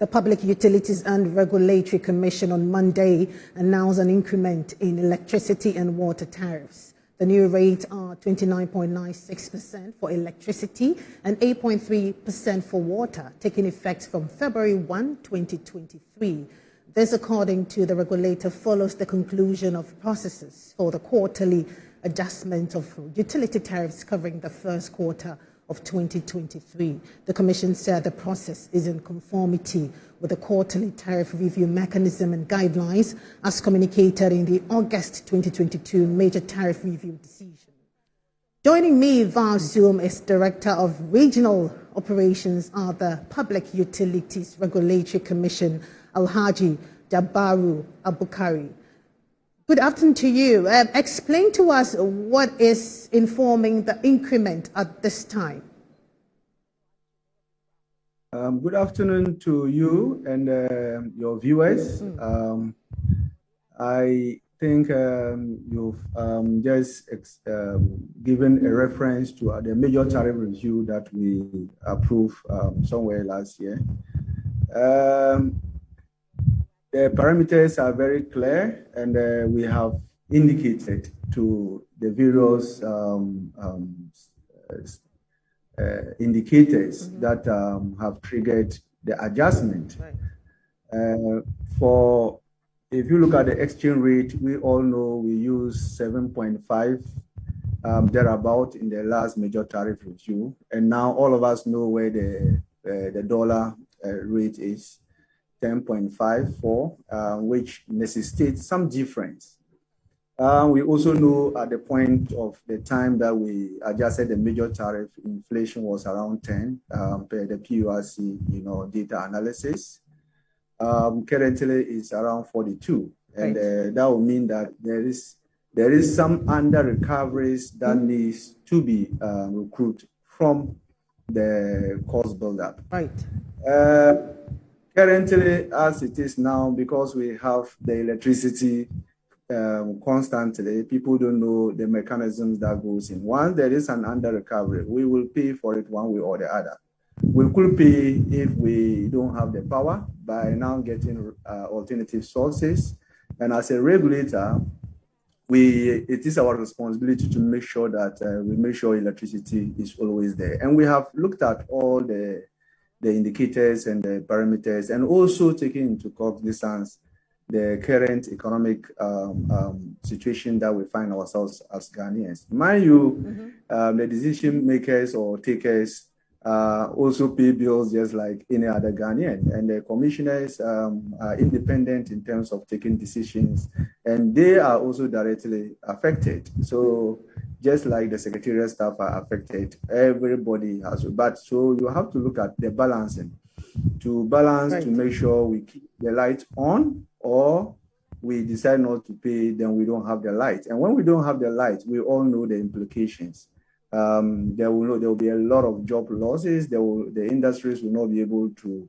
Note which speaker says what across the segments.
Speaker 1: The Public Utilities and Regulatory Commission on Monday announced an increment in electricity and water tariffs. The new rates are 29.96% for electricity and 8.3% for water, taking effect from February 1, 2023. This, according to the regulator, follows the conclusion of processes for the quarterly adjustment of utility tariffs covering the first quarter of 2023. The Commission said the process is in conformity with the quarterly tariff review mechanism and guidelines as communicated in the August 2022 Major Tariff Review decision. Joining me via Zoom is Director of Regional Operations at the Public Utilities Regulatory Commission, Alhaji Jabaru Abukari. Good afternoon to you. Explain to us what is informing the increment at this time.
Speaker 2: Good afternoon to you and your viewers. I think you've just given a reference to the major tariff review that we approved somewhere last year. The parameters are very clear, and we have indicated to the various indicators that have triggered the adjustment. If you look at the exchange rate, we all know we use 7.5 thereabout in the last major tariff review, and now all of us know where the dollar rate is. 10.54, which necessitates some difference. We also know at the point of the time that we adjusted the major tariff, inflation was around 10 per the PURC, data analysis. Currently, it's around 42, and that will mean that there is some under recoveries that needs to be recruited from the cost buildup.
Speaker 1: Right.
Speaker 2: Currently, as it is now, because we have the electricity constantly, people don't know the mechanisms that goes in. Once there is an under recovery, we will pay for it one way or the other. We could pay if we don't have the power by now getting alternative sources. And as a regulator, it is our responsibility to make sure that we make sure electricity is always there. And we have looked at all the indicators and the parameters, and also taking into cognizance the current economic situation that we find ourselves as Ghanaians. Mind you, the decision makers or takers also pay bills just like any other Ghanaian, and the commissioners are independent in terms of taking decisions, and they are also directly affected. So just like the secretarial staff are affected, everybody has. But so you have to look at the balancing, to make sure we keep the light on, or we decide not to pay, then we don't have the light. And when we don't have the light, we all know the implications. There will be a lot of job losses. The industries will not be able to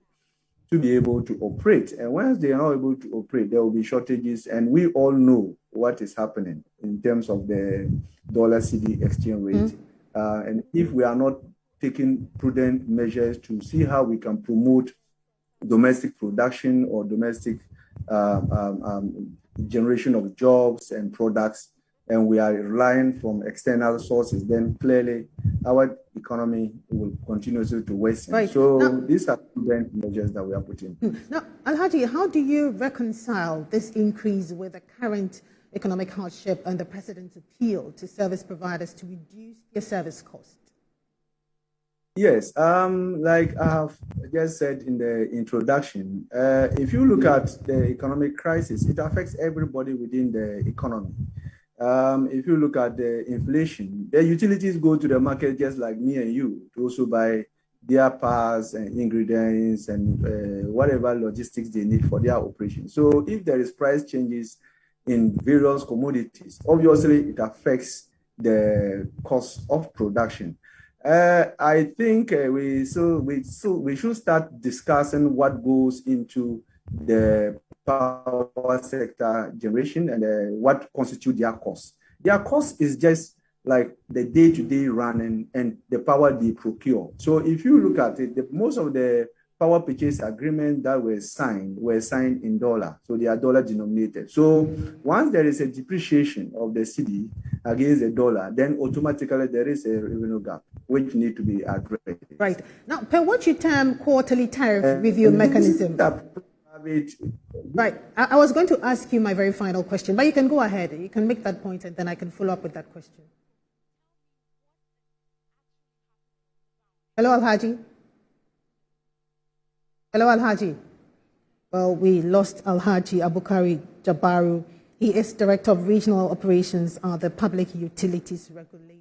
Speaker 2: operate. And once they are not able to operate, there will be shortages. And we all know what is happening in terms of the dollar CD exchange rate. And if we are not taking prudent measures to see how we can promote domestic production or domestic generation of jobs and products, and we are relying from external sources, then clearly our economy will continue to worsen. Right. So these are prudent measures that we are putting.
Speaker 1: Now, Alhaji, how do you reconcile this increase with the current economic hardship and the President's appeal to service providers to reduce their service costs?
Speaker 2: Yes, like I have just said in the introduction, if you look at the economic crisis, it affects everybody within the economy. If you look at the inflation, the utilities go to the market just like me and you to also buy their parts and ingredients and whatever logistics they need for their operation. So if there is price changes in various commodities, obviously it affects the cost of production. I think we should start discussing what goes into the power sector generation and what constitute their costs. Their cost is just like the day-to-day running and the power they procure. So if you look at it, most of the power purchase agreements that were signed in dollar, so they are dollar denominated. So once there is a depreciation of the cedi against the dollar, then automatically there is a revenue gap which need to be addressed.
Speaker 1: Right. Now, per what you term quarterly tariff review mechanism. Right. I was going to ask you my very final question, but you can go ahead. You can make that point and then I can follow up with that question. Hello, Alhaji. Hello, Alhaji. Well, we lost Alhaji Abukari Jabaru. He is Director of Regional Operations at the Public Utilities Regulatory